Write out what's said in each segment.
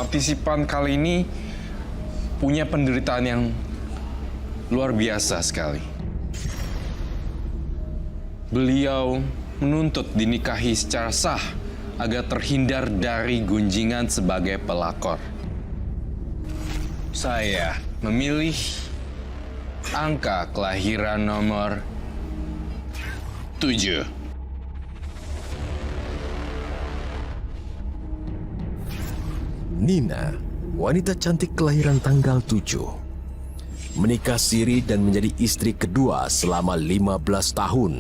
partisipan kali ini punya penderitaan yang luar biasa sekali. Beliau menuntut dinikahi secara sah agar terhindar dari gunjingan sebagai pelakor. Saya memilih angka kelahiran nomor 7. Nina, wanita cantik kelahiran tanggal 7. Menikah siri dan menjadi istri kedua selama 15 tahun.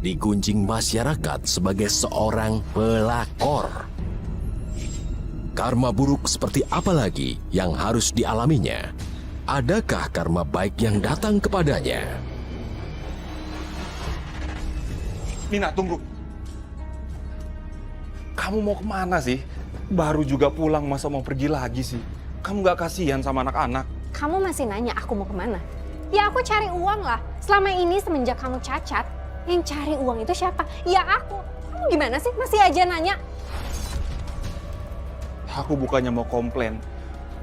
Digunjing masyarakat sebagai seorang pelakor. Karma buruk seperti apa lagi yang harus dialaminya? Adakah karma baik yang datang kepadanya? Nina, tunggu. Kamu mau kemana sih? Baru juga pulang, masa mau pergi lagi sih? Kamu gak kasihan sama anak-anak? Kamu masih nanya aku mau kemana? Ya aku cari uang lah. Selama ini semenjak kamu cacat, yang cari uang itu siapa? Ya aku. Kamu gimana sih? Masih aja nanya. Aku bukannya mau komplain.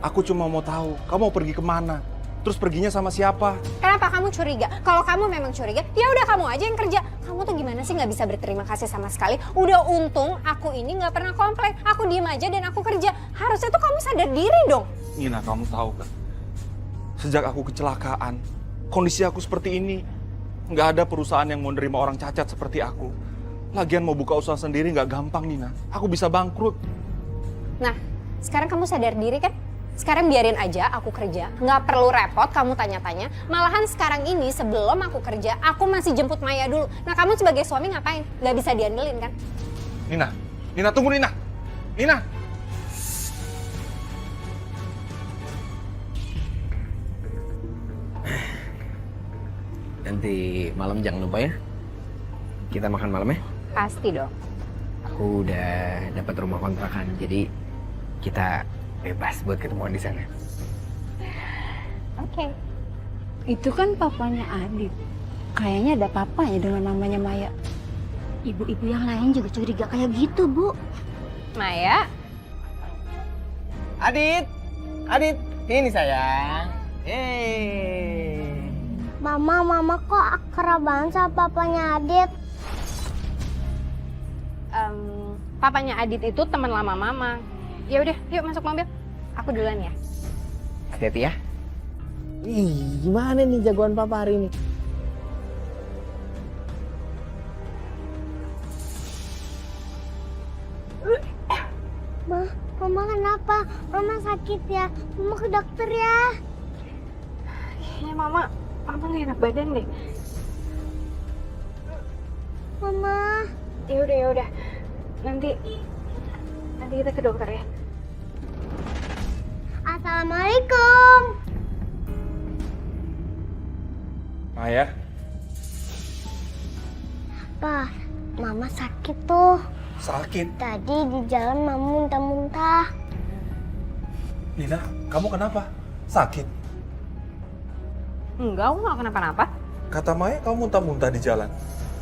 Aku cuma mau tahu, kamu mau pergi kemana? Terus perginya sama siapa? Kenapa kamu curiga? Kalau kamu memang curiga, ya udah kamu aja yang kerja. Kamu tuh gimana sih nggak bisa berterima kasih sama sekali? Udah untung aku ini nggak pernah komplain. Aku diem aja dan aku kerja. Harusnya tuh kamu sadar diri dong. Nina, kamu tahu kan? Sejak aku kecelakaan, kondisi aku seperti ini. Nggak ada perusahaan yang mau nerima orang cacat seperti aku. Lagian mau buka usaha sendiri nggak gampang, Nina. Aku bisa bangkrut. Nah, sekarang kamu sadar diri kan? Sekarang biarin aja aku kerja, nggak perlu repot kamu tanya-tanya. Malahan sekarang ini sebelum aku kerja, aku masih jemput Maya dulu. Nah kamu sebagai suami ngapain? Nggak bisa diandelin kan? Nina, Nina tunggu Nina. Nina. Nanti malam jangan lupa ya, kita makan malam ya. Pasti dong. Aku udah dapat rumah kontrakan, jadi kita bebas buat ketemuan di sana. Oke. Itu kan papanya Adit. Kayaknya ada papanya dengan namanya Maya. Ibu-ibu yang lain juga curiga kayak gitu, Bu. Maya, Adit, Adit, ini sayang. Mama kok akrab banget sama papanya Adit? papanya Adit itu teman lama Mama. Ya udah, yuk masuk mobil. Aku duluan ya. Hati-hati ya. Ih, gimana nih jagoan papa hari ini? Mama kenapa? Mama sakit ya? Mama ke dokter ya? Ya Mama nggak enak badan deh. Mama. Ya udah. Nanti kita ke dokter ya. Assalamualaikum. Maya, Pa, Mama sakit tuh. sakit. Tadi di jalan Mama muntah-muntah. Nina, kamu kenapa? Sakit? Enggak, aku nggak kenapa-napa. Kata Maya kamu muntah-muntah di jalan.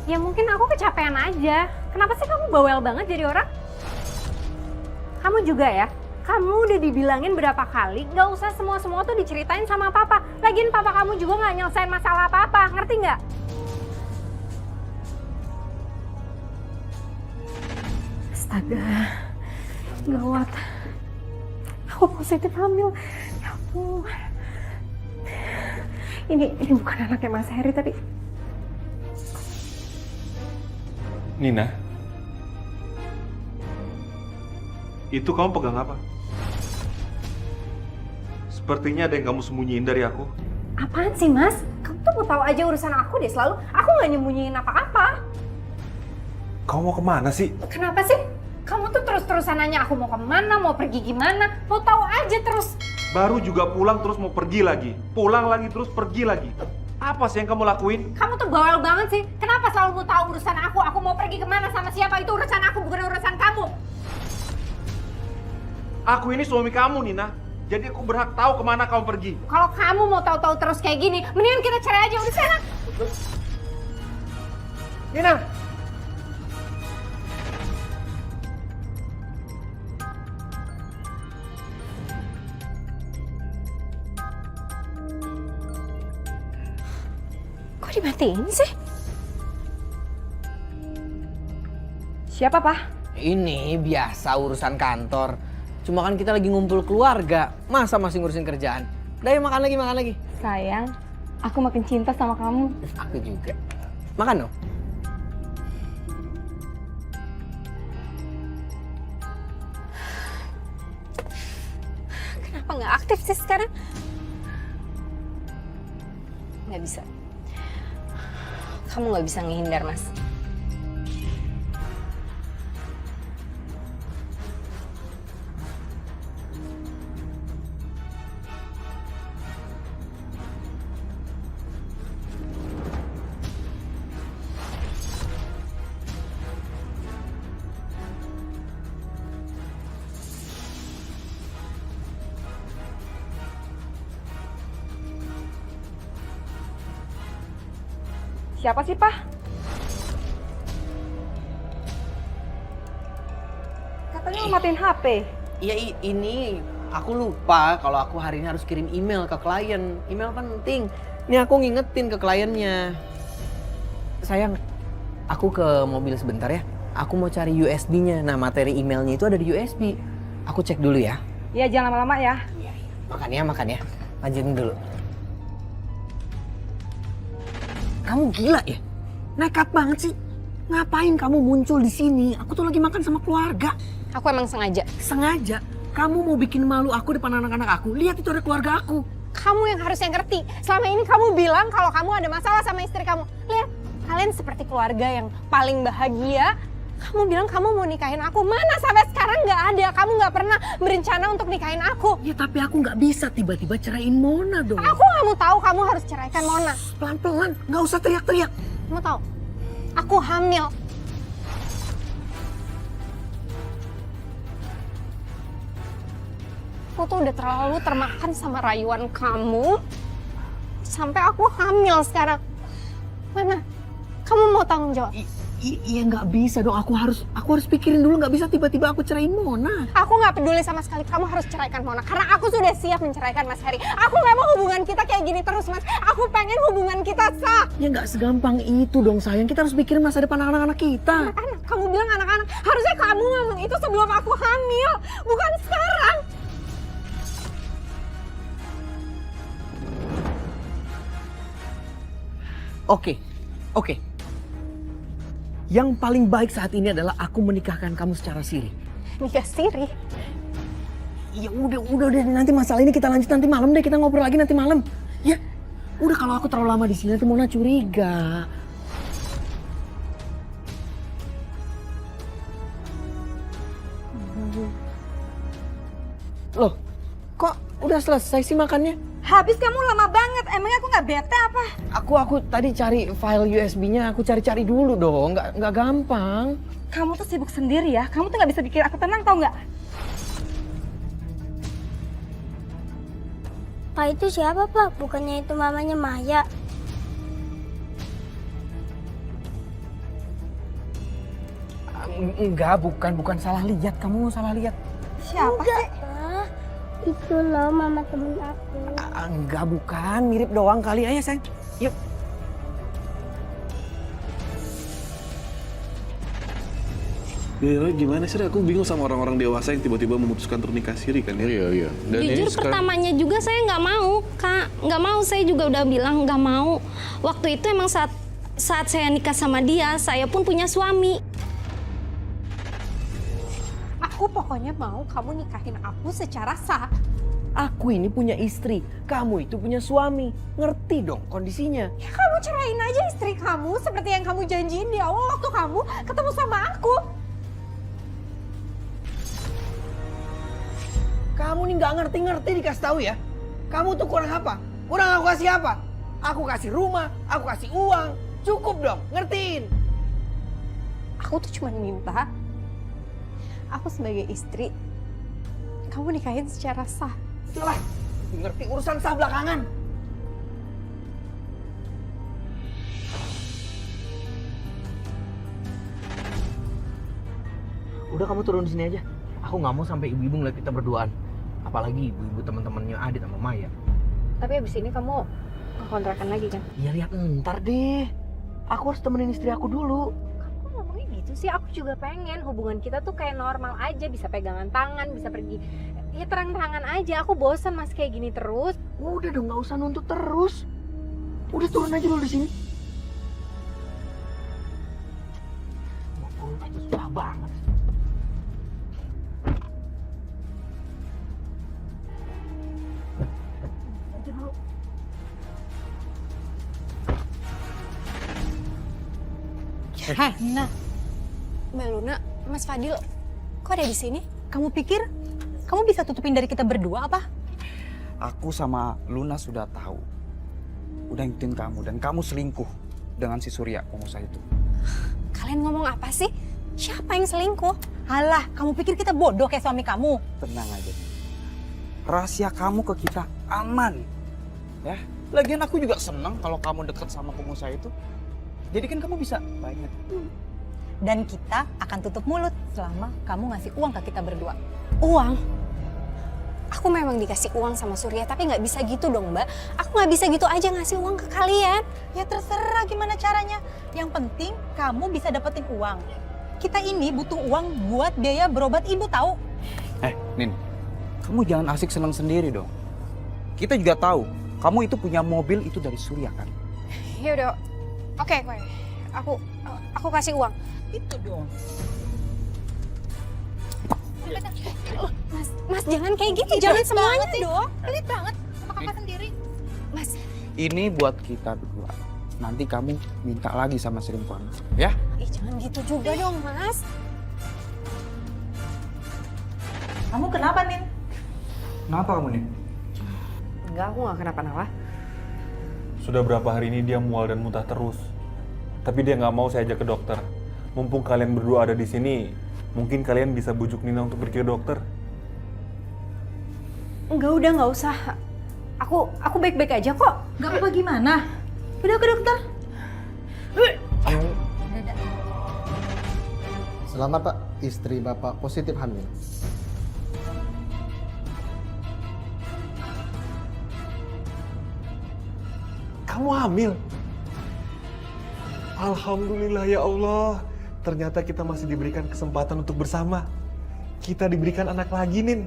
Ya mungkin aku kecapean aja. Kenapa sih kamu bawel banget jadi orang? Kamu juga ya? Kamu udah dibilangin berapa kali, nggak usah semua-semua tuh diceritain sama papa. Lagian papa kamu juga nggak nyelesain masalah apa-apa, ngerti nggak? Astaga, gawat. Aku positif hamil. Ya ampun. Ini bukan anaknya Mas Heri tapi... Nina, itu kamu pegang apa? Sepertinya ada yang kamu sembunyiin dari aku. Apaan sih Mas? Kamu tuh mau tahu aja urusan aku deh selalu. Aku nggak nyembunyiin apa-apa. Kamu mau kemana sih? Kenapa sih? Kamu tuh terus-terusan nanya aku mau kemana, mau pergi gimana. Mau tahu aja terus. Baru juga pulang terus mau pergi lagi. Pulang lagi terus pergi lagi. Apa sih yang kamu lakuin? Kamu tuh bawel banget sih. Kenapa selalu mau tahu urusan aku? Aku mau pergi kemana sama siapa itu urusan aku, bukan urusan kamu. Aku ini suami kamu, Nina. Jadi aku berhak tahu kemana kamu pergi. Kalau kamu mau tahu-tahu terus kayak gini, mendingan kita cerai aja udah sana. Nina! dimatiin sih? Siapa, Pak? Ini biasa urusan kantor. Cuma kan kita lagi ngumpul keluarga. Masa masih ngurusin kerjaan? Udah yuk makan lagi. Sayang, aku makin cinta sama kamu. Aku juga. Makan dong. Kenapa nggak aktif sih sekarang? Nggak bisa. Kamu nggak bisa ngehindar, Mas. Siapa sih, Pak? Katanya mau matiin HP. Iya ini aku lupa kalau aku hari ini harus kirim email ke klien. Email penting. Ini aku ngingetin ke kliennya. Sayang, aku ke mobil sebentar ya. Aku mau cari USB-nya. Nah, materi emailnya itu ada di USB. Aku cek dulu ya. Iya, jangan lama-lama ya. Makan ya. Lanjutin dulu. Kamu gila ya? Nekat banget sih. Ngapain kamu muncul di sini? Aku tuh lagi makan sama keluarga. Aku emang sengaja. Sengaja? Kamu mau bikin malu aku depan anak-anak aku? Lihat itu ada keluarga aku. Kamu yang harusnya ngerti. Selama ini kamu bilang kalau kamu ada masalah sama istri kamu. Lihat, kalian seperti keluarga yang paling bahagia. Kamu bilang kamu mau nikahin aku. Mana sampai sekarang nggak ada. Kamu nggak pernah berencana untuk nikahin aku. Ya tapi aku nggak bisa tiba-tiba ceraiin Mona dong. Aku nggak mau tahu kamu harus ceraikan Mona. Pelan-pelan, nggak usah teriak-teriak. Kamu tahu, aku hamil. Aku tuh udah terlalu termakan sama rayuan kamu. Sampai aku hamil sekarang. Mana? Kamu mau tanggung jawab? Iya nggak bisa dong. Aku harus pikirin dulu. Nggak bisa tiba-tiba aku ceraiin Mona. Aku nggak peduli sama sekali. Kamu harus ceraikan Mona. Karena aku sudah siap menceraikan Mas Heri. Aku nggak mau hubungan kita kayak gini terus, Mas. Aku pengen hubungan kita sah. Ya nggak segampang itu dong sayang. Kita harus pikirin masa depan anak-anak kita. Anak-anak. Kamu bilang anak-anak. Harusnya kamu ngomong itu sebelum aku hamil. Bukan sekarang. Oke. Yang paling baik saat ini adalah aku menikahkan kamu secara siri. Nikah siri. Ya udah nanti masalah ini kita lanjut nanti malam deh, kita ngobrol lagi nanti malam. Ya, udah kalau aku terlalu lama di sini nanti Mona curiga. Loh, kok udah selesai sih makannya? Habis kamu lama banget. Emangnya aku nggak bete apa? Aku tadi cari file USB-nya, aku cari dulu dong, nggak gampang. Kamu tuh sibuk sendiri ya. Kamu tuh nggak bisa bikin aku tenang, tau nggak? Pak itu siapa, Pak? Bukannya itu mamanya Maya. Enggak, bukan salah lihat. Kamu salah lihat. Siapa sih? Pak, itu loh mama temen aku. Enggak, bukan. Mirip doang kali. Ayo, sayang. Yuk. Ya, gimana sih? Aku bingung sama orang-orang dewasa yang tiba-tiba memutuskan untuk nikah siri kan ya? Iya. Dan ini Jujur sekarang- pertamanya juga saya nggak mau, Kak. Nggak mau, saya juga udah bilang nggak mau. Waktu itu emang saat saya nikah sama dia, saya pun punya suami. Aku pokoknya mau kamu nikahin aku secara sah. Aku ini punya istri. Kamu itu punya suami. Ngerti dong kondisinya. Ya kamu cerain aja istri kamu seperti yang kamu janjiin di awal waktu kamu ketemu sama aku. Kamu nih nggak ngerti-ngerti dikasih tahu ya. Kamu tuh kurang apa? Kurang aku kasih apa? Aku kasih rumah, aku kasih uang. Cukup dong, ngertiin. Aku tuh cuma minta aku sebagai istri kamu nikahin secara sah. Lah, ngerti urusan sah belakangan. Udah kamu turun di sini aja. Aku nggak mau sampai ibu-ibu ngeliat kita berduaan. Apalagi ibu-ibu teman-temannya Adit sama Maya. Tapi abis ini kamu ke kontrakan lagi kan? Ya lihat ntar deh. Aku harus temenin istri aku dulu. Kok ngomongnya gitu sih? Aku juga pengen hubungan kita tuh kayak normal aja, bisa pegangan tangan, bisa pergi ya terang-terangan aja. Aku bosan mas kayak gini terus. Udah dong, nggak usah nuntut terus. Udah turun aja dulu di sini. Turun aja susah banget. Aja dulu. Hai, Nina. Mbak Luna, Mas Fadil, kok ada di sini? Kamu pikir kamu bisa tutupin dari kita berdua apa? Aku sama Luna sudah tahu. Udah ngikutin kamu dan kamu selingkuh dengan si Surya, pengusaha itu. Kalian ngomong apa sih? Siapa yang selingkuh? Alah, kamu pikir kita bodoh kayak suami kamu? Tenang aja. Rahasia kamu ke kita aman. Ya. Lagian aku juga senang kalau kamu deket sama pengusaha itu. Jadi kan kamu bisa banyak. Dan kita akan tutup mulut selama kamu ngasih uang ke kita berdua. Uang? Aku memang dikasih uang sama Surya, tapi nggak bisa gitu dong, Mbak. Aku nggak bisa gitu aja ngasih uang ke kalian. Ya terserah gimana caranya. Yang penting kamu bisa dapetin uang. Kita ini butuh uang buat biaya berobat ibu tahu. Nin, kamu jangan asik senang sendiri dong. Kita juga tahu, kamu itu punya mobil itu dari Surya kan? Ya udah, oke. Aku kasih uang. Itu dong. Mas jangan kayak gitu, jangan semuanya dong. Pelit banget sama kakak sendiri. Mas, Ini buat kita berdua. Nanti kamu minta lagi sama selingkuhan, ya? jangan gitu juga dong, Mas. Kamu kenapa, Nin? Kenapa kamu nih? Enggak, aku nggak kenapa-napa. Sudah berapa hari ini dia mual dan muntah terus. Tapi dia nggak mau saya ajak ke dokter. Mumpung kalian berdua ada di sini, mungkin kalian bisa bujuk Nina untuk pergi ke dokter. Enggak, udah nggak usah. Aku baik-baik aja kok. Gak apa-apa gimana? Udah ke dokter. Selamat Pak, istri Bapak positif hamil. Kamu hamil? Alhamdulillah ya Allah. Ternyata kita masih diberikan kesempatan untuk bersama. Kita diberikan anak lagi, Nin.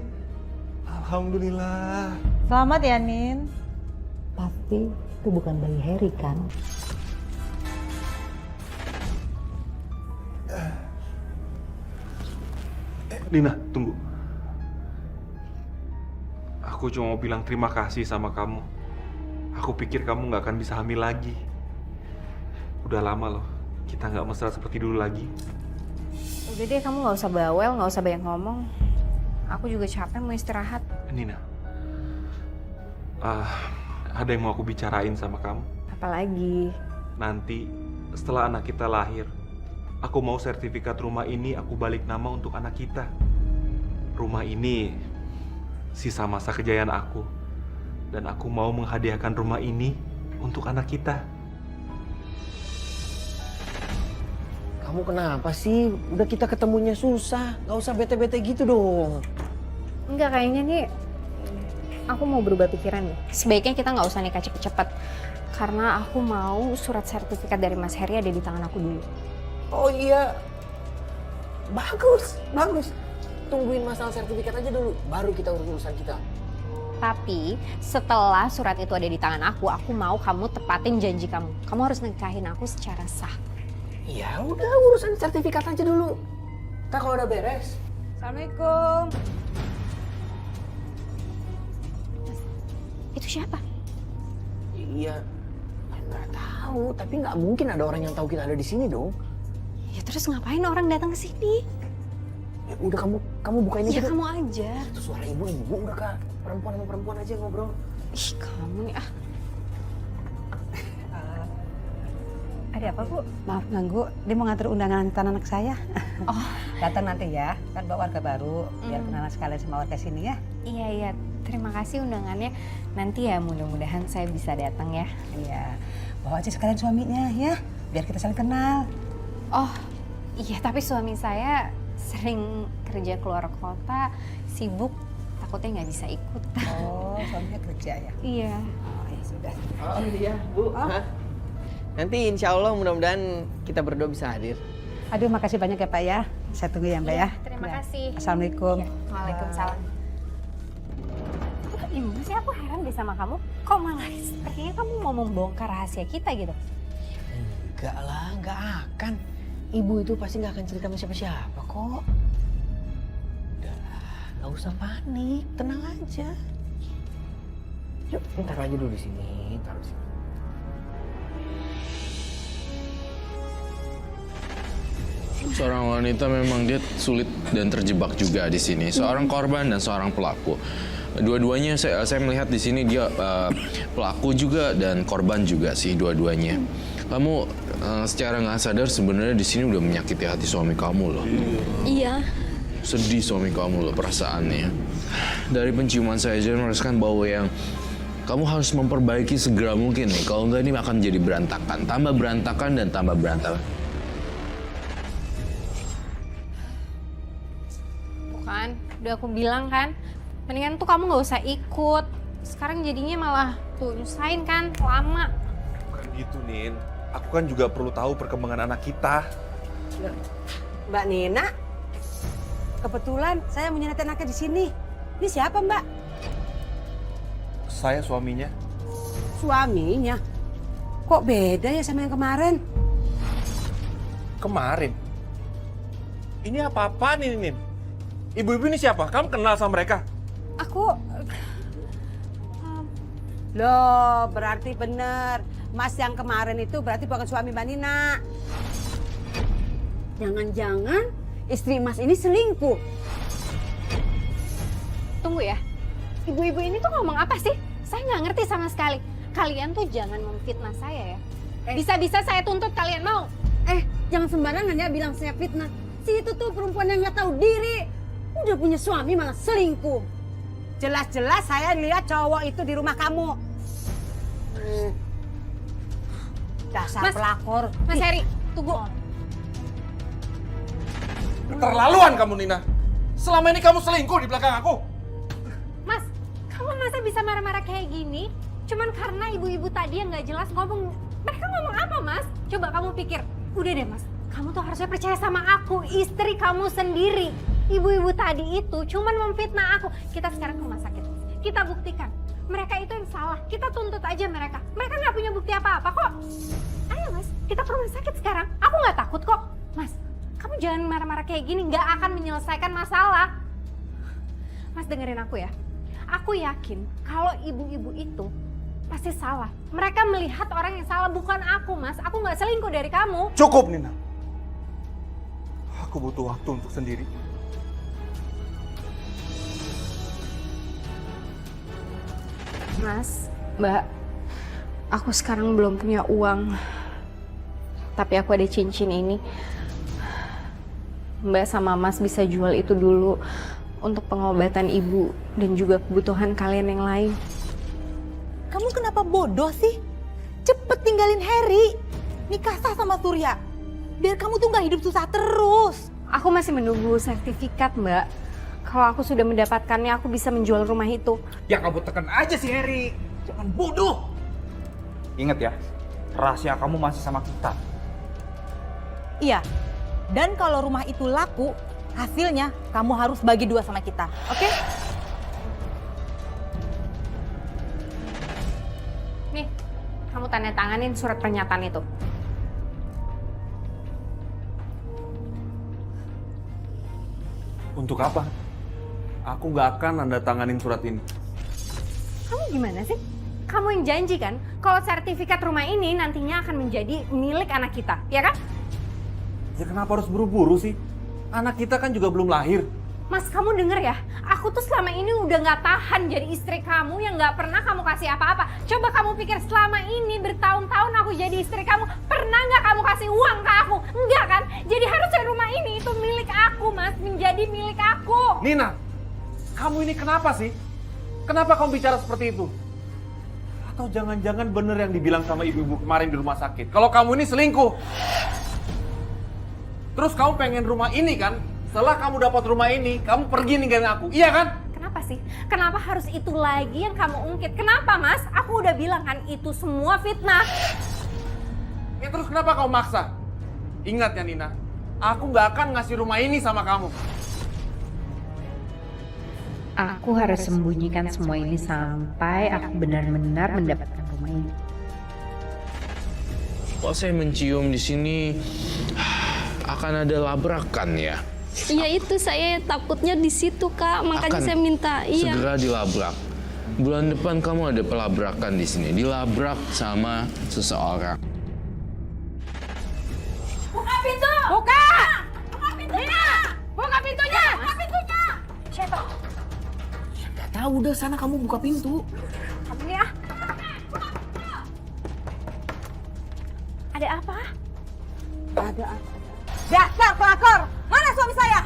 Alhamdulillah. Selamat ya, Nin. Pasti itu bukan bayi Harry kan? Nina, tunggu. Aku cuma mau bilang terima kasih sama kamu. Aku pikir kamu nggak akan bisa hamil lagi. Udah lama loh, kita nggak mesra seperti dulu lagi. Udah deh, kamu nggak usah bawel, nggak usah banyak ngomong. Aku juga capek mau istirahat. Nina, ada yang mau aku bicarain sama kamu. Apalagi? Nanti setelah anak kita lahir, aku mau sertifikat rumah ini aku balik nama untuk anak kita. Rumah ini sisa masa kejayaan aku. Dan aku mau menghadiahkan rumah ini untuk anak kita. Kamu kenapa sih? Udah kita ketemunya susah. Gak usah bete-bete gitu dong. Enggak, kayaknya nih aku mau berubah pikiran nih. Sebaiknya kita nggak usah nikah cepet-cepet. Karena aku mau surat sertifikat dari Mas Heri ada di tangan aku dulu. Oh iya. Bagus, bagus. Tungguin masalah sertifikat aja dulu. Baru kita urus urusan kita. Tapi setelah surat itu ada di tangan aku mau kamu tepatin janji kamu. Kamu harus nikahin aku secara sah. Ya udah urusan sertifikat aja dulu. Ntar kalau udah beres. Assalamualaikum. Itu siapa? Iya, nggak tahu. Tapi nggak mungkin ada orang yang tahu kita ada di sini dong. Ya terus ngapain orang datang ke sini? Ya udah kamu bukain aja. Ya kamu aja. Itu suara ibu udah Kak. Perempuan sama perempuan aja ngobrol. Ih, kamu nih ah. Ada apa, Bu? Maaf ganggu, dia mau ngatur undangan anak saya. Oh, Datang nanti ya, kan bawa warga baru, biar kenalan sekalian sama warga sini ya. iya. Terima kasih undangannya. Nanti ya mudah-mudahan saya bisa datang ya. Iya, bawa aja sekalian suaminya ya, biar kita saling kenal. Oh, iya tapi suami saya sering kerja keluar kota, sibuk, takutnya nggak bisa ikut. Oh, suaminya kerja ya? Iya. Oh, ya sudah. Oh iya, Bu. Hah? Nanti insya Allah mudah-mudahan kita berdua bisa hadir. Aduh, makasih banyak ya Pak ya. Saya tunggu ya Mbak ya. Terima kasih. Assalamualaikum. Waalaikumsalam. Gimana sih, aku heran deh sama kamu. Kok malah sepertinya kamu mau membongkar rahasia kita gitu? Enggak lah, enggak akan. Ibu itu pasti nggak akan cerita sama siapa-siapa kok. Udahlah, nggak usah panik, tenang aja. Yuk, taruh aja dulu di sini, taruh di sini. Seorang wanita memang dia sulit dan terjebak juga di sini. Seorang korban dan seorang pelaku. Dua-duanya saya melihat di sini dia pelaku juga dan korban juga sih dua-duanya. Kamu secara nggak sadar sebenarnya di sini udah menyakiti hati suami kamu loh. Iya. Sedih suami kamu loh perasaannya. Dari penciuman saya aja merasakan bau yang kamu harus memperbaiki segera mungkin nih. Kalau enggak ini akan jadi berantakan, tambah berantakan dan tambah berantakan. Bukan, udah aku bilang kan, mendingan tuh kamu nggak usah ikut. Sekarang jadinya malah tuh nyusahin kan, lama. Bukan gitu, Nin. Aku kan juga perlu tahu perkembangan anak kita. Mbak Nina, kebetulan saya punya anaknya di sini. Ini siapa Mbak? Saya suaminya. Suaminya? Kok beda ya sama yang kemarin? Kemarin? Ini apa-apaan ini, Nin? Ibu-ibu ini siapa? Kamu kenal sama mereka? Aku... Loh, berarti bener. Mas yang kemarin itu berarti bukan suami Mbak Nina. Jangan-jangan istri Mas ini selingkuh. Tunggu ya, ibu-ibu ini tuh ngomong apa sih? Saya nggak ngerti sama sekali. Kalian tuh jangan memfitnah saya ya. Bisa-bisa saya tuntut, kalian mau? Jangan sembarangan ya bilang saya fitnah. Si itu tuh perempuan yang nggak tahu diri. Udah punya suami malah selingkuh. Jelas-jelas saya lihat cowok itu di rumah kamu. Dasar pelakor. Mas Heri, tunggu. Keterlaluan kamu, Nina. Selama ini kamu selingkuh di belakang aku. Mas, kamu masa bisa marah-marah kayak gini? Cuman karena ibu-ibu tadi yang nggak jelas ngomong. Mereka ngomong apa, Mas? Coba kamu pikir. Udah deh, Mas. Kamu tuh harusnya percaya sama aku, istri kamu sendiri. Ibu-ibu tadi itu cuman memfitnah aku. Kita sekarang ke rumah sakit. Kita buktikan. Mereka itu yang salah. Kita tuntut aja mereka. Mereka nggak punya bukti apa-apa kok. Ayo, Mas. Kita ke rumah sakit sekarang. Aku nggak takut kok. Mas, kamu jangan marah-marah kayak gini. Nggak akan menyelesaikan masalah. Mas, dengerin aku ya. Aku yakin kalau ibu-ibu itu pasti salah. Mereka melihat orang yang salah, bukan aku, Mas. Aku nggak selingkuh dari kamu. Cukup, Nina. Aku butuh waktu untuk sendiri. Mas, Mbak, aku sekarang belum punya uang. Tapi aku ada cincin ini. Mbak sama Mas bisa jual itu dulu untuk pengobatan ibu dan juga kebutuhan kalian yang lain. Kamu kenapa bodoh sih? Cepet tinggalin Harry. Nikah sah sama Surya. Biar kamu tuh gak hidup susah terus. Aku masih menunggu sertifikat, Mbak. Kalau aku sudah mendapatkannya, aku bisa menjual rumah itu. Ya kamu tekan aja si Harry. Jangan bodoh. Ingat ya, rahasia kamu masih sama kita. Iya. Dan kalau rumah itu laku, hasilnya kamu harus bagi 2 sama kita. Oke? Nih, kamu tanda tanganin surat pernyataan itu. Untuk apa? Aku gak akan nanda tanganin surat ini. Kamu gimana sih? Kamu yang janji kan kalau sertifikat rumah ini nantinya akan menjadi milik anak kita, ya kan? Ya kenapa harus buru-buru sih? Anak kita kan juga belum lahir. Mas, kamu denger ya? Aku tuh selama ini udah gak tahan jadi istri kamu yang gak pernah kamu kasih apa-apa. Coba kamu pikir selama ini bertahun-tahun aku jadi istri kamu, pernah gak kamu kasih uang ke aku? Enggak kan? Jadi harusnya rumah ini itu milik aku, Mas. Menjadi milik aku. Nina, kamu ini kenapa sih? Kenapa kamu bicara seperti itu? Atau jangan-jangan bener yang dibilang sama ibu-ibu kemarin di rumah sakit? Kalau kamu ini selingkuh. Terus kamu pengen rumah ini kan? Setelah kamu dapat rumah ini, kamu pergi ninggalin aku, iya kan? Kenapa sih? sih? Kenapa harus itu lagi yang kamu ungkit? Kenapa Mas? Aku udah bilang kan itu semua fitnah. Ya terus kenapa kau maksa? Ingat ya Nina, aku gak akan ngasih rumah ini sama kamu. Aku harus sembunyikan semua ini sampai aku benar-benar mendapatkan rumah ini. Kok saya mencium di sini akan ada labrakan ya? Iya itu saya takutnya di situ Kak, makanya Akan saya minta. Iya. segera dilabrak. Bulan depan kamu ada pelabrakan di sini, dilabrak sama seseorang. Buka pintu! Buka! Buka pintunya! Buka pintunya! Buka pintunya! Siapa? Gak tahu, udah sana kamu buka pintu. Kamu ya? Ada apa? Ada apa? Dasar pelakor! Mana suami saya?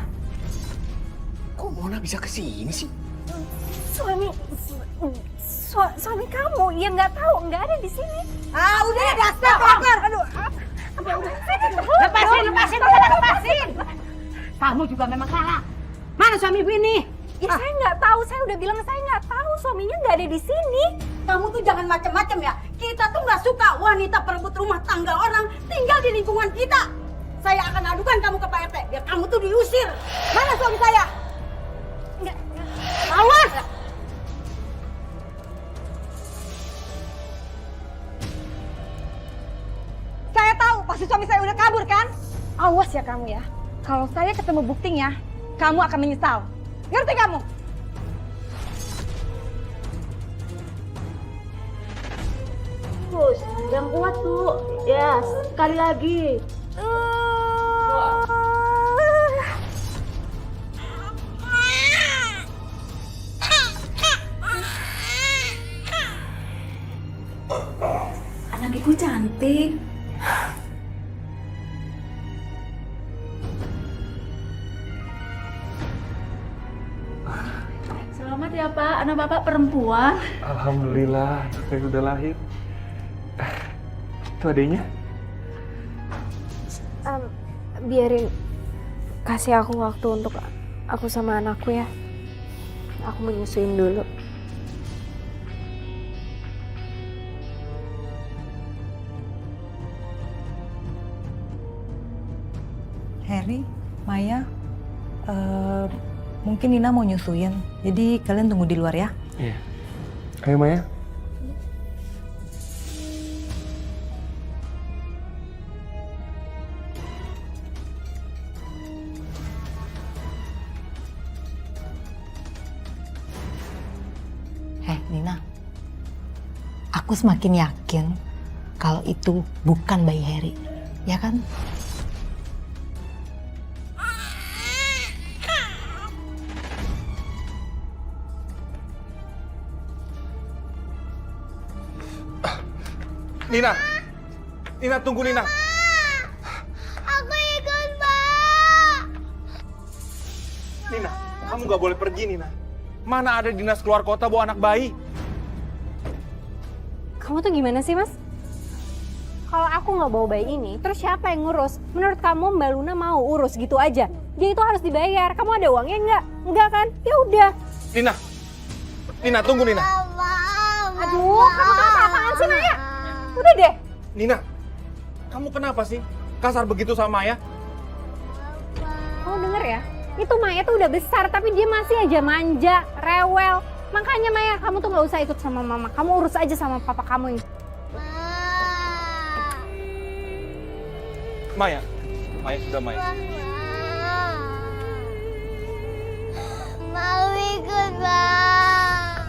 Kok Mona bisa kesini sih? Suami kamu? Ya nggak tahu, nggak ada di sini. Ah udah dasar pelakor! Aduh. Lepasin! Kamu juga memang salah. Mana suami ibu ini? Ya saya nggak tahu, saya udah bilang saya nggak tahu, suaminya nggak ada di sini. Kamu tuh jangan macem-macem ya. Kita tuh nggak suka wanita perebut rumah tangga orang tinggal di lingkungan kita. Saya akan adukan kamu ke Pak RT, biar kamu tuh diusir. Mana suami saya? Nggak. Awas! Saya tahu pasti suami saya udah kabur kan? Awas ya kamu ya. Kalau saya ketemu buktinya, kamu akan menyesal. Ngerti kamu? Terus, yang kuat tuh. Ya, sekali lagi. Anak ibu cantik. Selamat ya Pak, anak Bapak perempuan. Alhamdulillah, saya sudah lahir. Itu adanya? Biarin, kasih aku waktu untuk aku sama anakku ya. Aku menyusuin dulu. Harry, Maya, mungkin Nina mau nyusuin. Jadi kalian tunggu di luar ya. Iya. Ayo Maya. Nina, aku semakin yakin kalau itu bukan bayi Harry, ya kan? Nina tunggu Nina. Aku ikut, Pak. Nina, kamu gak boleh pergi Nina. Mana ada dinas keluar kota bawa anak bayi? Kamu tuh gimana sih Mas? Kalau aku nggak bawa bayi ini, terus siapa yang ngurus? Menurut kamu Mbak Luna mau urus gitu aja? Dia itu harus dibayar. Kamu ada uangnya nggak? Nggak kan? Ya udah. Nina tunggu Nina. Aduh, kamu tuh apa-apaan sih Maya? Udah deh. Nina, kamu kenapa sih kasar begitu sama Maya? Kamu denger ya? Itu Maya tuh udah besar, tapi dia masih aja manja, rewel. Makanya Maya, kamu tuh nggak usah ikut sama mama. Kamu urus aja sama papa kamu ini. Maya sudah Maya. Mau ikut, Pak.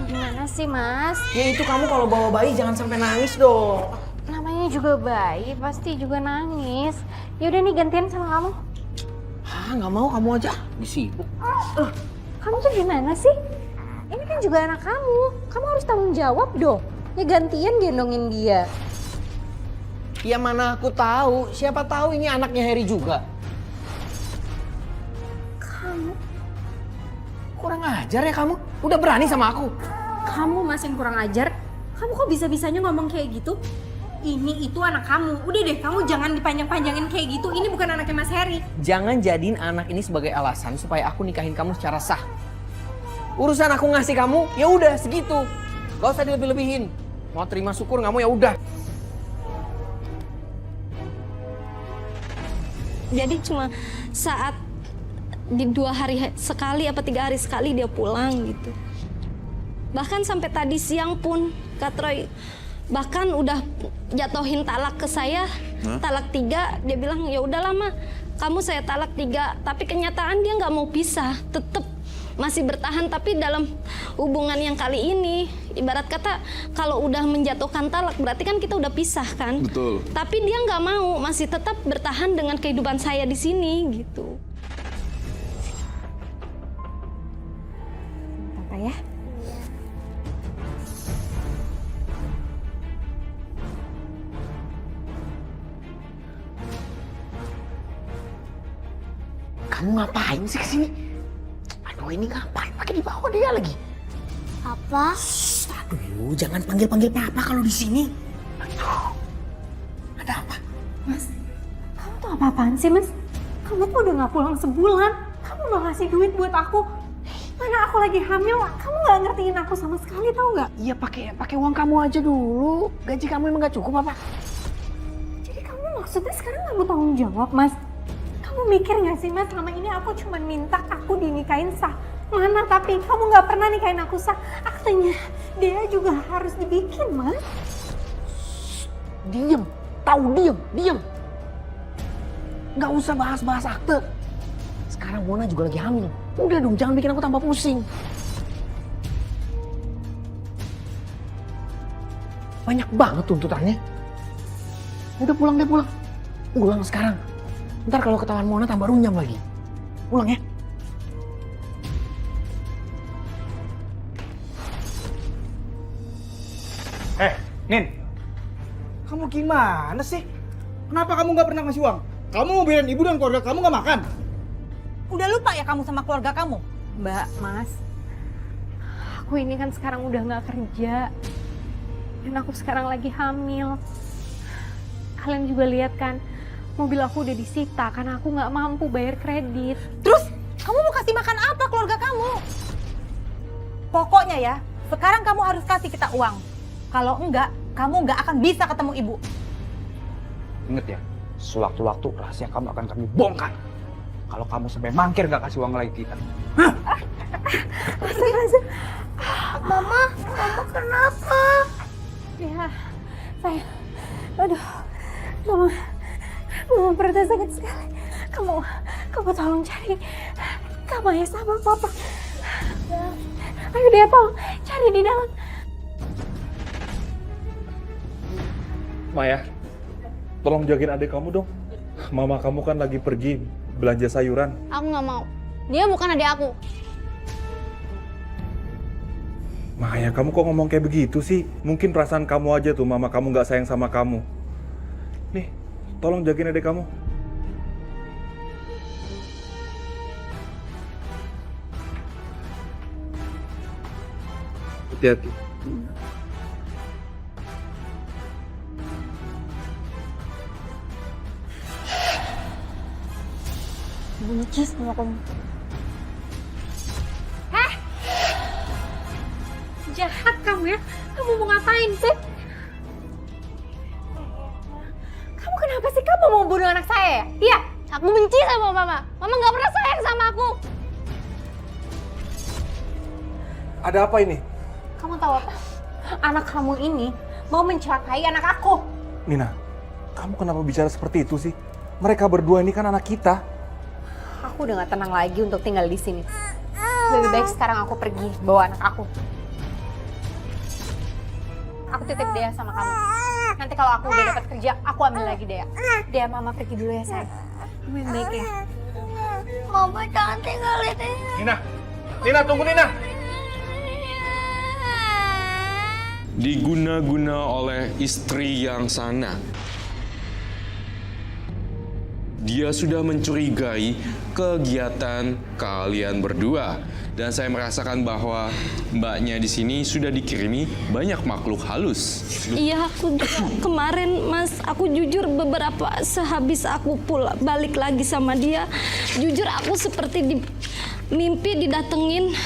Gimana sih Mas? Ya itu kamu kalau bawa bayi jangan sampai nangis dong. Namanya juga bayi, pasti juga nangis. Yaudah nih gantian sama kamu. Hah, nggak mau, kamu aja. Disibuk. Kamu tuh gimana sih? Ini kan juga anak kamu. Kamu harus tanggung jawab dong. Ya gantian gendongin dia. Ya mana aku tahu. Siapa tahu ini anaknya Harry juga. Kamu Kurang ajar ya kamu. Udah berani sama aku. Kamu Mas yang kurang ajar. Kamu kok bisa-bisanya ngomong kayak gitu? Ini itu anak kamu. Udah deh, kamu jangan dipanjang-panjangin kayak gitu. Ini bukan anaknya Mas Harry. Jangan jadiin anak ini sebagai alasan supaya aku nikahin kamu secara sah. Urusan aku ngasih kamu, ya udah segitu. Gak usah dilebih-lebihin. Mau terima syukur nggak mau ya udah. Jadi cuma saat di 2 hari sekali apa 3 hari sekali dia pulang gitu. Bahkan sampai tadi siang pun Kak Troy bahkan udah jatuhin talak ke saya, talak 3. Dia bilang ya udahlah mah, kamu saya talak 3. Tapi kenyataan dia nggak mau pisah, tetap masih bertahan. Tapi dalam hubungan yang kali ini, ibarat kata kalau udah menjatuhkan talak berarti kan kita udah pisah kan. Betul. Tapi dia nggak mau, masih tetap bertahan dengan kehidupan saya di sini gitu. Papa ya. Kamu ngapain sih kesini? Aduh ini ngapain pakai dibawa dia lagi? Papa, Aduh jangan panggil-panggil papa kalau di sini. Aduh, ada apa? Mas, kamu tuh apa-apaan sih mas? Kamu tuh udah gak pulang sebulan. Kamu udah ngasih duit buat aku. Mana aku lagi hamil, kamu gak ngertiin aku sama sekali, tau gak? Iya pakai uang kamu aja dulu. Gaji kamu emang gak cukup apa? Jadi kamu maksudnya sekarang gak mau tanggung jawab mas? Kamu mikir gak sih mas, selama ini aku cuma minta aku dinikahin sah. Mana tapi kamu gak pernah nikahin aku sah. Aktenya dia juga harus dibikin mas. Diem, tahu diem. Gak usah bahas-bahas akte. Sekarang Mona juga lagi hamil. Udah dong, jangan bikin aku tambah pusing. Banyak banget tuntutannya. Udah pulang deh, pulang. Pulang sekarang. Ntar kalau ketahuan Mona tambah runyam lagi. Pulang ya. Nin, kamu gimana sih? Kenapa kamu nggak pernah ngasih uang? Kamu mau belain ibu dan keluarga kamu nggak makan? Udah lupa ya kamu sama keluarga kamu? Mbak, mas, aku ini kan sekarang udah gak kerja. Dan aku sekarang lagi hamil. Kalian juga lihat kan, mobil aku udah disita karena aku gak mampu bayar kredit. Terus kamu mau kasih makan apa keluarga kamu? Pokoknya ya, sekarang kamu harus kasih kita uang. Kalau enggak, kamu nggak akan bisa ketemu ibu. Ingat ya, sewaktu-waktu rahasia kamu akan kami bongkar. Kalau kamu sampai mangkir nggak kasih uang lagi kita. Mama kenapa? Ya, saya, aduh, mama perutnya sakit sekali. Kamu tolong cari Kamaya sama Papa. Ayo dia tolong cari di dalam. Maya, tolong jagain adik kamu dong. Mama kamu kan lagi pergi belanja sayuran. Aku nggak mau. Dia bukan adik aku. Maya, kamu kok ngomong kayak begitu sih? Mungkin perasaan kamu aja tuh, mama kamu nggak sayang sama kamu. Nih, tolong jagain adik kamu. Hati-hati. Benci sama kamu. Jahat kamu ya. Kamu mau ngapain sih? Kamu kenapa sih? Kamu mau bunuh anak saya ya? Iya. Aku benci sama mama. Mama nggak pernah sayang sama aku. Ada apa ini? Kamu tahu apa? Anak kamu ini mau mencelakai anak aku. Nina, kamu kenapa bicara seperti itu sih? Mereka berdua ini kan anak kita. Aku udah gak tenang lagi untuk tinggal di sini. Lebih baik sekarang aku pergi bawa anak aku. Aku titip Dea sama kamu. Nanti kalau aku udah dapat kerja, aku ambil lagi Dea. Dea, mama pergi dulu ya sayang. Kamu yang baik ya. Mama jangan tinggalin Dea. Nina tunggu Nina. Diguna-guna oleh istri yang sana. Dia sudah mencurigai kegiatan kalian berdua. Dan saya merasakan bahwa mbaknya di sini sudah dikirimi banyak makhluk halus. Iya, aku kemarin Mas, aku jujur beberapa sehabis aku balik lagi sama dia, jujur aku seperti di mimpi didatengin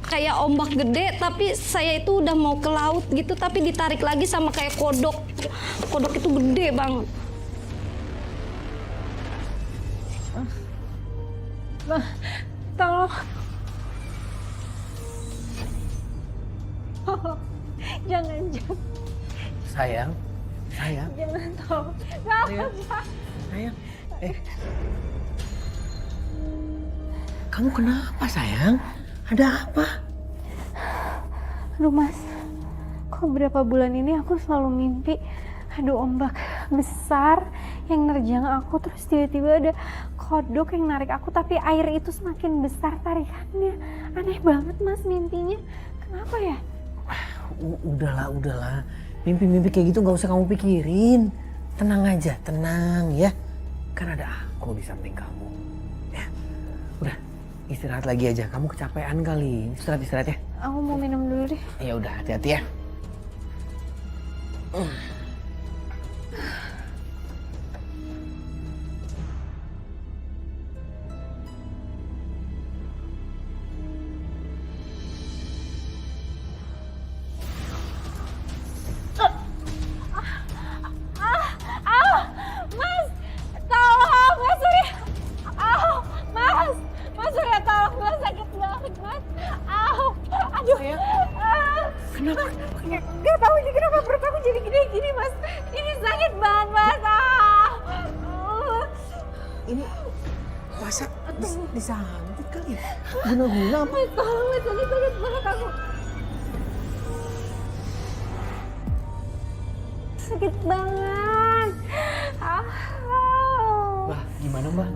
kayak ombak gede, tapi saya itu udah mau ke laut gitu, tapi ditarik lagi sama kayak kodok. Kodok itu gede banget. Ma, tolong. Tolong. Jangan. Sayang. Jangan, tolong. Tolong, Ma. Sayang. Kamu kenapa sayang? Ada apa? Aduh Mas, kok berapa bulan ini aku selalu mimpi ada ombak besar yang nerjang aku, terus tiba-tiba ada kodok yang narik aku, tapi air itu semakin besar tarikannya. Aneh banget Mas mimpinya. Kenapa ya? Udahlah. Mimpi-mimpi kayak gitu nggak usah kamu pikirin. Tenang aja, tenang ya. Kan ada aku di samping kamu. Ya, udah istirahat lagi aja. Kamu kecapean kali. Istirahat ya. Aku mau minum dulu deh. Ya udah, hati-hati ya. Mas, tolong Mas Surya. Mas Surya tolong, Mas sakit banget Mas. Aduh. Kenapa? Gak tahu ini kenapa perut aku jadi gede gini Mas. Ini sakit banget Mas. Ini masa disantet kali ya? Guna-guna apa? Mas tolong Mas, ini sakit banget aku. Sakit banget. Mbah, gimana Mbah?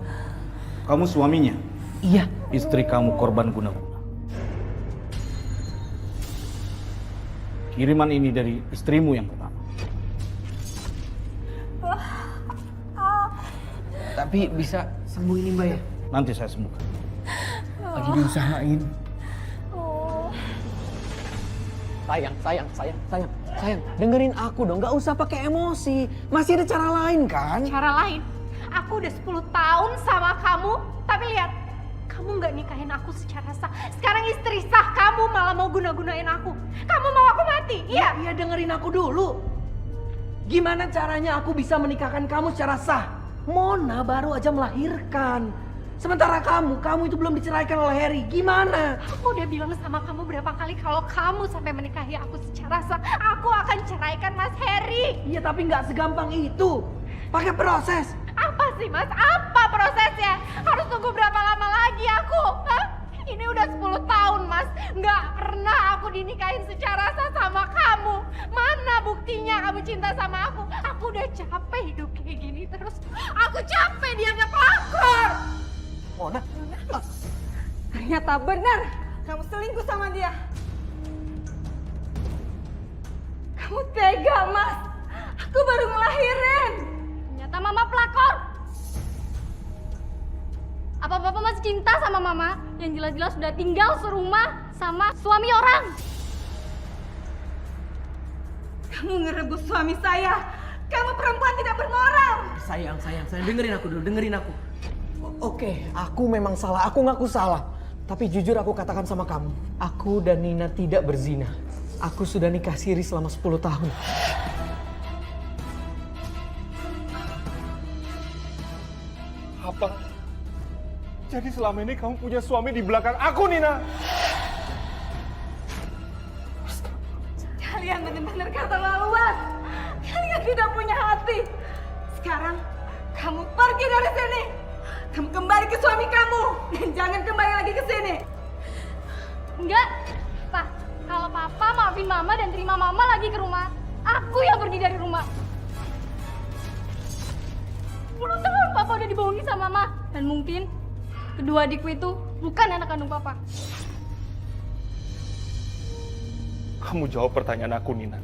Kamu suaminya? Iya. Istri kamu korban guna-guna. Kiriman ini dari istrimu yang pertama. Tapi bisa sembuh ini Mbak ya? Nanti saya sembuhkan. Lagi diusahain. Sayang, dengerin aku dong, gak usah pakai emosi. Masih ada cara lain kan? Cara lain? Aku udah 10 tahun sama kamu, tapi lihat, kamu nggak nikahin aku secara sah. Sekarang istri sah kamu malah mau guna-gunain aku. Kamu mau aku mati, iya? Iya, dengerin aku dulu. Gimana caranya aku bisa menikahkan kamu secara sah? Mona baru aja melahirkan. Sementara kamu itu belum diceraikan oleh Harry. Gimana? Aku udah bilang sama kamu berapa kali kalau kamu sampai menikahi aku secara sah, aku akan ceraikan Mas Harry. Iya, tapi nggak segampang itu. Pakai proses. Apa sih Mas? Apa prosesnya? Harus tunggu berapa lama lagi aku? Hah? Ini udah 10 tahun Mas. Nggak pernah aku dinikahin secara sah sama kamu. Mana buktinya kamu cinta sama aku? Aku udah capek hidup kayak gini terus. Aku capek dianggap pelakor. Mona, Ternyata benar kamu selingkuh sama dia. Kamu tega, Mas. Aku baru ngelahirin. Ternyata Mama pelakor. Apa Bapak masih cinta sama Mama? Yang jelas-jelas sudah tinggal serumah sama suami orang. Kamu ngerebut suami saya. Kamu perempuan tidak bermoral. sayang, dengerin aku dulu, dengerin aku. Oke, aku memang salah, aku ngaku salah. Tapi jujur aku katakan sama kamu, aku dan Nina tidak berzina. Aku sudah nikah siri selama 10 tahun. Apa? Jadi selama ini kamu punya suami di belakang aku, Nina? Kalian benar-benar keterlaluan. Kalian tidak punya hati. Sekarang kamu pergi dari sini. Kamu kembali ke suami kamu dan jangan kembali lagi ke sini. Enggak, Pak. Kalau Papa maafin Mama dan terima Mama lagi ke rumah, aku yang pergi dari rumah. 10 tahun Papa udah dibohongi sama Mama. Dan mungkin kedua adikku itu bukan anak kandung Papa. Kamu jawab pertanyaan aku, Nina.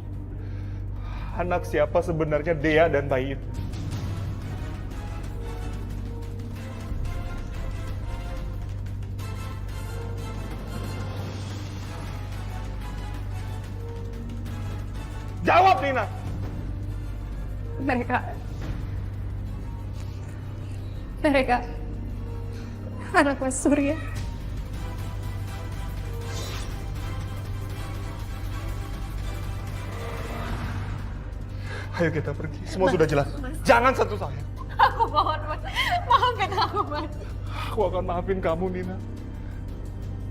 Anak siapa sebenarnya Dea dan bayi itu? Jawab, Nina! Mereka anak Mas Surya. Ayo kita pergi, semua sudah jelas. Jangan sentuh saya. Aku mohon, Mas. Maafin aku, Mas. Aku akan maafin kamu, Nina.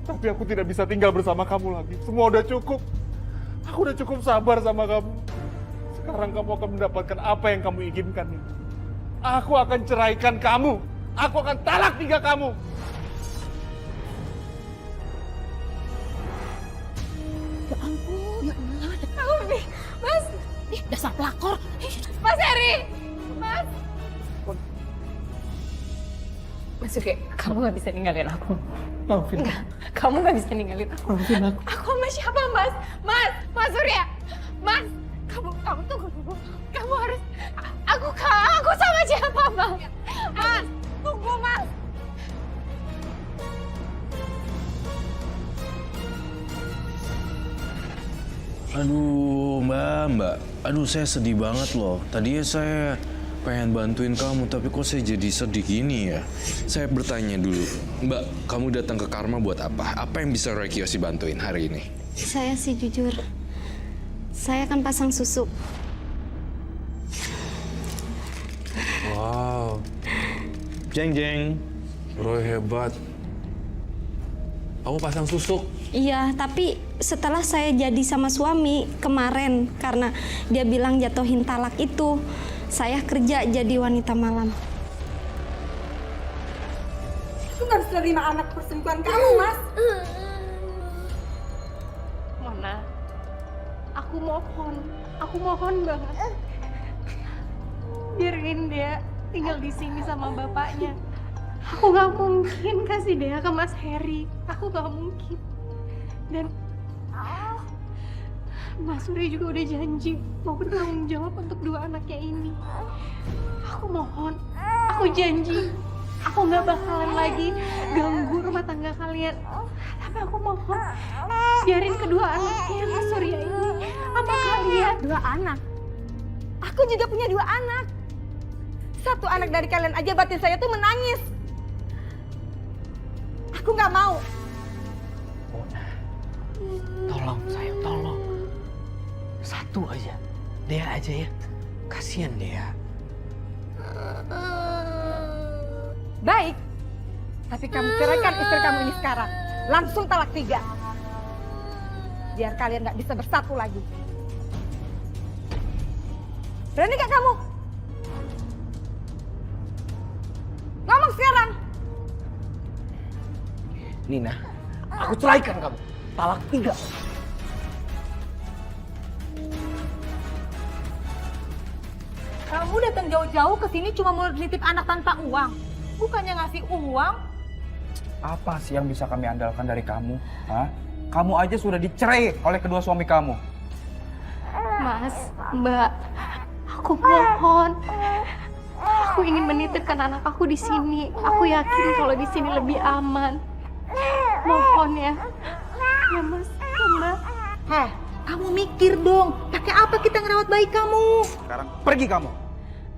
Tapi aku tidak bisa tinggal bersama kamu lagi. Semua udah cukup. Aku udah cukup sabar sama kamu. Sekarang kamu akan mendapatkan apa yang kamu inginkan, Nina. Aku akan ceraikan kamu. Aku akan talak 3 kamu. Ya ampun, ya Allah. Mas. Ih, dasar pelakor. Mas Heri. Mas. Mas Suki, kamu gak bisa ninggalin aku. Maafin. Enggak, kamu gak bisa ninggalin aku. Maafin aku. Aku sama siapa, Mas? Mas Surya. Mas, kamu tunggu dulu. Kamu harus, aku sama siapa, Mas? Mas, tunggu, Mas. Aduh, Mbak. Aduh, saya sedih banget loh. Tadinya saya pengen bantuin kamu, tapi kok saya jadi sedih gini ya? Saya bertanya dulu, Mbak, kamu datang ke Karma buat apa? Apa yang bisa Roy Kiyoshi bantuin hari ini? Saya sih jujur, saya akan pasang susuk. Wow. Jeng. Roy hebat. Kamu pasang susuk? Iya, tapi setelah saya jadi sama suami kemarin, karena dia bilang jatuhin talak itu, saya kerja jadi wanita malam. Aku nggak bisa terima anak perselingkuhan kamu, Mas. Mona, aku mohon banget. Biarin dia tinggal di sini sama bapaknya. Aku gak mungkin kasih dia ke Mas Heri. Aku gak mungkin. Dan Mas Surya juga udah janji mau bertanggung jawab untuk 2 anaknya ini. Aku mohon, aku janji, aku gak bakalan lagi ganggu rumah tangga kalian. Tapi aku mohon, biarin kedua anaknya Mas Surya ini sama kalian. 2 anak? Aku juga punya 2 anak. 1 anak dari kalian aja batin saya tuh menangis. Aku nggak mau. Tolong sayang, tolong. 1 aja. Dea aja ya. Kasihan Dea. Baik. Tapi kamu ceraikan istri kamu ini sekarang. Langsung talak 3. Biar kalian nggak bisa bersatu lagi. Berani nggak kamu? Ngomong sekarang. Nina, aku ceraikan kamu. Talak 3. Kamu datang jauh-jauh ke sini cuma mau nitip anak tanpa uang. Bukannya ngasih uang. Apa sih yang bisa kami andalkan dari kamu? Hah? Kamu aja sudah dicerai oleh kedua suami kamu. Mas, Mbak, aku mohon. Aku ingin menitipkan anak aku di sini. Aku yakin kalau di sini lebih aman. Mohon ya. Ya Mas, ya Mbak. Heh, kamu mikir dong. Pakai apa kita ngerawat bayi kamu? Sekarang pergi kamu.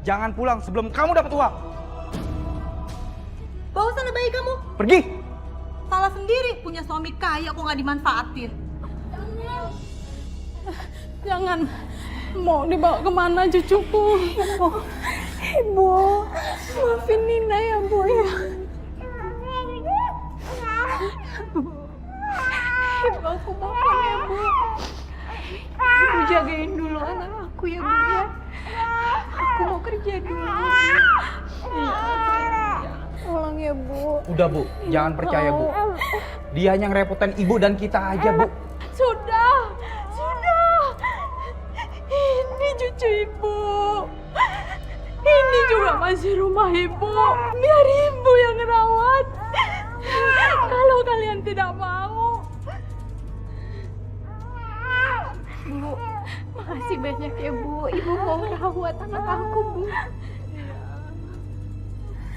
Jangan pulang sebelum kamu dapat uang. Bawa sana bayi kamu. Pergi. Salah sendiri, punya suami kaya kok nggak dimanfaatin. Jangan. Mau dibawa kemana cucuku? Ibu, maafin Nina ya Bu ya. Ibu, aku mohon ya Bu. Ibu jagain dulu anak aku ya Bu ya. Aku mau kerja dulu. Tolong ya Bu. Udah Bu, jangan percaya Bu. Dia hanya ngerepotin ibu dan kita aja Bu. Sudah. Ini cucu Ibu. Ini juga masih rumah Ibu. Biar Ibu yang ngerawat. Kalau kalian tidak mau. Bu, makasih banyak ya Bu. Ibu mau merawat anak aku, Bu.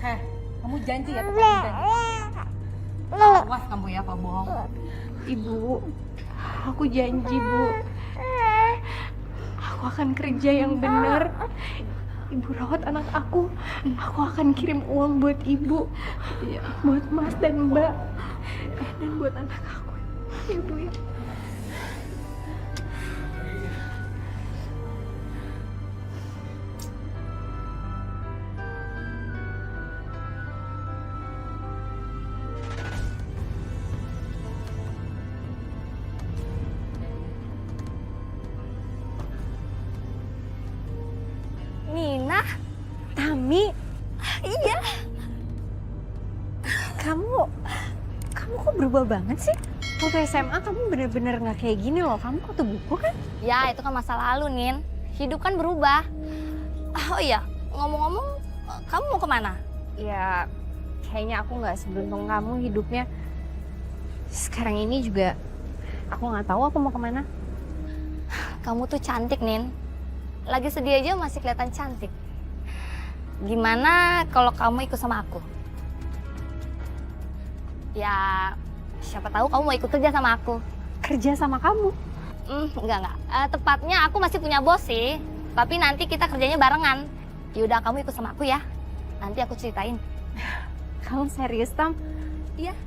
Heh, kamu janji ya tetap janji. Awas kamu ya, Pak bohong. Ibu, aku janji Bu. Aku akan kerja yang benar. Ibu rawat anak aku. Aku akan kirim uang buat Ibu. Buat Mas dan Mbak. Dan buat anak aku. Ya Bu ya. Mi, Iya. kamu kok berubah banget sih? Waktu SMA kamu bener-bener nggak kayak gini loh. Kamu kutu buku kan? Ya, itu kan masa lalu, Nin. Hidup kan berubah. Oh iya, ngomong-ngomong, kamu mau kemana? Ya, kayaknya aku nggak seberuntung kamu hidupnya. Sekarang ini juga aku nggak tahu aku mau kemana. Kamu tuh cantik, Nin. Lagi sedih aja masih kelihatan cantik. Gimana kalau kamu ikut sama aku? Ya, siapa tahu kamu mau ikut kerja sama aku. Kerja sama kamu? Enggak. Tepatnya aku masih punya bos sih. Tapi nanti kita kerjanya barengan. Yaudah, kamu ikut sama aku ya. Nanti aku ceritain. Kamu serius, Tam? Iya.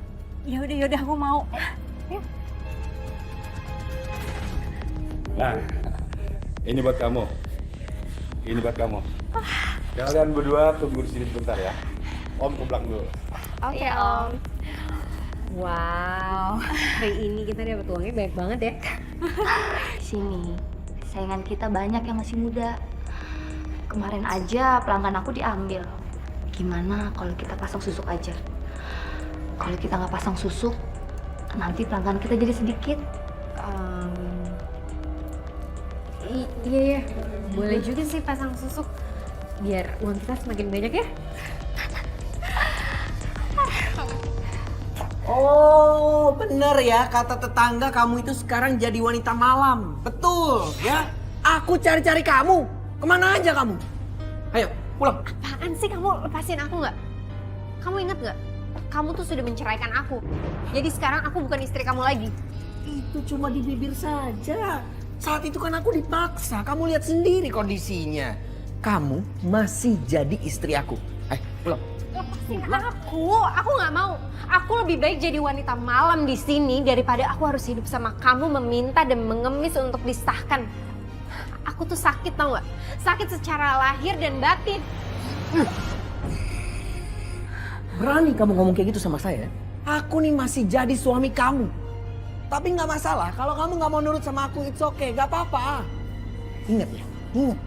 Yaudah aku mau. Ya. Nah, ini buat kamu. Ini buat kamu. Kalian berdua tunggu di sini sebentar ya. Om ke belakang dulu. Oke, Om. Wow, hari ini kita dapat uangnya banyak banget ya. Sini, saingan kita banyak yang masih muda. Kemarin aja pelanggan aku diambil. Gimana kalau kita pasang susuk aja? Kalau kita nggak pasang susuk, nanti pelanggan kita jadi sedikit. Iya, boleh juga sih pasang susuk. Biar uang kita semakin banyak ya. Oh, bener ya kata tetangga kamu itu sekarang jadi wanita malam. Betul ya. Aku cari-cari kamu. Kemana aja kamu? Ayo, pulang. Apaan sih kamu? Lepasin aku nggak? Kamu ingat nggak? Kamu tuh sudah menceraikan aku. Jadi sekarang aku bukan istri kamu lagi. Itu cuma di bibir saja. Saat itu kan aku dipaksa. Kamu lihat sendiri kondisinya. Kamu masih jadi istri aku. Pulang. Lepasin aku nggak mau. Aku lebih baik jadi wanita malam di sini daripada aku harus hidup sama kamu meminta dan mengemis untuk disahkan. Aku tuh sakit tau nggak? Sakit secara lahir dan batin. Berani kamu ngomong kayak gitu sama saya? Aku nih masih jadi suami kamu. Tapi nggak masalah. Kalau kamu nggak mau nurut sama aku, it's okay, nggak apa-apa. Ingat ya, ingat.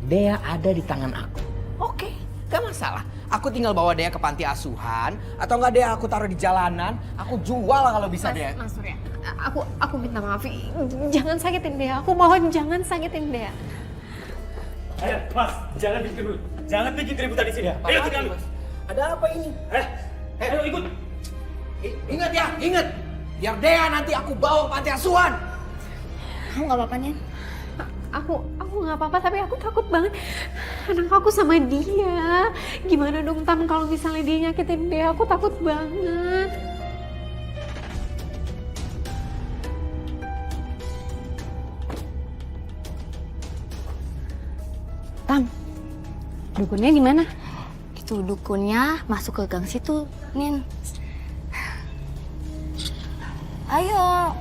Dea ada di tangan aku. Oke, nggak masalah. Aku tinggal bawa Dea ke panti asuhan, atau nggak Dea aku taruh di jalanan, aku jual kalau bisa Dea. Mas Surya, aku minta maaf. Jangan sakitin Dea. Aku mohon jangan sakitin Dea. Ayo, Mas, jangan bikin keributan di sini ya. Ayo tinggal. Ada apa ini? Ayo ikut. Ingat ya, ingat. Biar Dea nanti aku bawa ke panti asuhan. Kamu nggak apa-apa, Nin? Aku nggak apa-apa, tapi aku takut banget anak aku sama dia. Gimana dong, Tam, kalau misalnya dia nyakitin dia? Aku takut banget. Tam, dukunnya di mana? Itu dukunnya masuk ke gang situ, Nin. Ayo.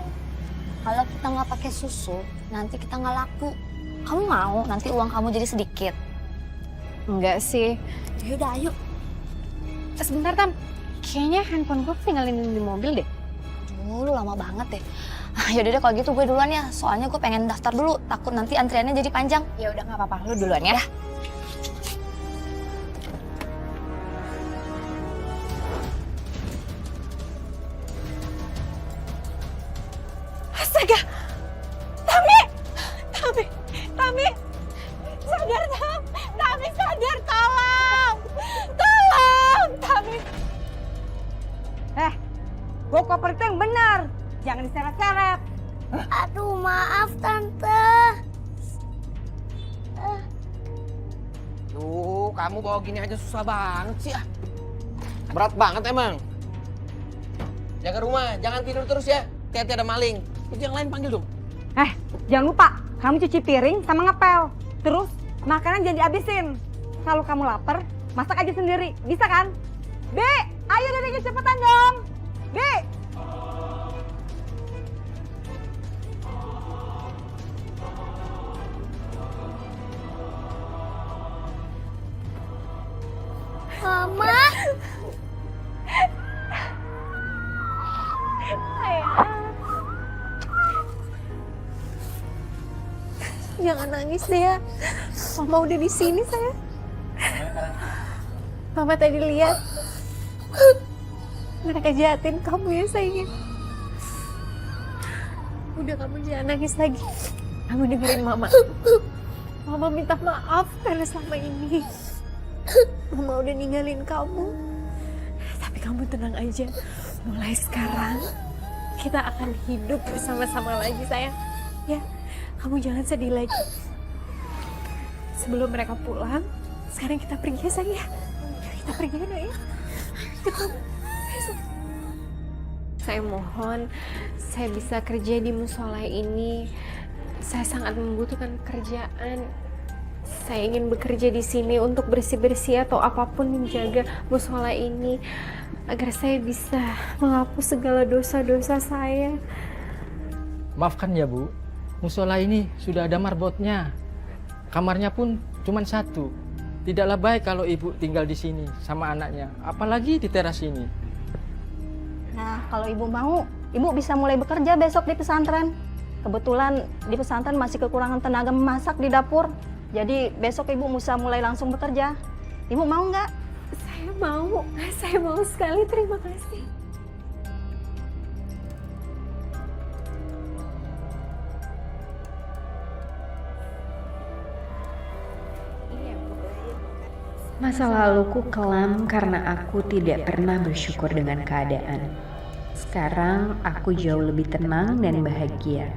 Kalau kita nggak pakai susu, nanti kita nggak laku. Kamu mau nanti uang kamu jadi sedikit? Enggak sih. Yaudah, ayo. Sebentar, Tam. Kayaknya handphone gue tinggalin di mobil deh. Lu lama banget deh. Yaudah deh kalau gitu gue duluan ya. Soalnya gue pengen daftar dulu. Takut nanti antriannya jadi panjang. Ya udah nggak apa-apa. Lu duluan ya. Astaga! Tami! Sadar, Tam! Tami sadar, tolong! Tolong, Tami! Bawa koper itu yang benar. Jangan diseret-seret. Aduh, maaf Tante. Tuh, kamu bawa gini aja susah banget sih. Berat banget emang. Jaga rumah, jangan tidur terus ya. Hati-hati ada maling. Itu yang lain panggil dong. Jangan lupa, kamu cuci piring sama ngepel. Terus, makanan jangan dihabisin. Kalau kamu lapar, masak aja sendiri. Bisa kan? Dek, ayo Dek, cepetan dong. Dek. Mama. Jangan nangis deh ya. Mama udah di sini, sayang. Mama tadi lihat mereka jahatin kamu ya sayang. Udah, kamu jangan nangis lagi. Kamu dengerin Mama. Mama minta maaf karena selama ini Mama udah ninggalin kamu. Tapi kamu tenang aja. Mulai sekarang kita akan hidup bersama-sama lagi sayang. Ya, kamu jangan sedih lagi. Sebelum mereka pulang, sekarang kita pergi ya sayang ya. Kita pergi ya nak ya. Kita Saya mohon saya bisa kerja di musola ini. Saya sangat membutuhkan pekerjaan. Saya ingin bekerja di sini untuk bersih-bersih atau apapun menjaga musola ini agar saya bisa menghapus segala dosa-dosa saya. Maafkan ya Bu, musola ini sudah ada marbotnya. Kamarnya pun cuma satu. Tidaklah baik kalau Ibu tinggal di sini sama anaknya, apalagi di teras ini. Nah, kalau Ibu mau, Ibu bisa mulai bekerja besok di pesantren. Kebetulan di pesantren masih kekurangan tenaga memasak di dapur. Jadi besok Ibu bisa mulai langsung bekerja. Ibu mau nggak? Saya mau sekali, terima kasih. Masa laluku kelam karena aku tidak pernah bersyukur dengan keadaan. Sekarang aku jauh lebih tenang dan bahagia.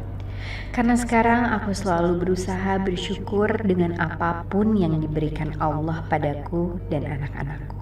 Karena sekarang aku selalu berusaha bersyukur dengan apapun yang diberikan Allah padaku dan anak-anakku.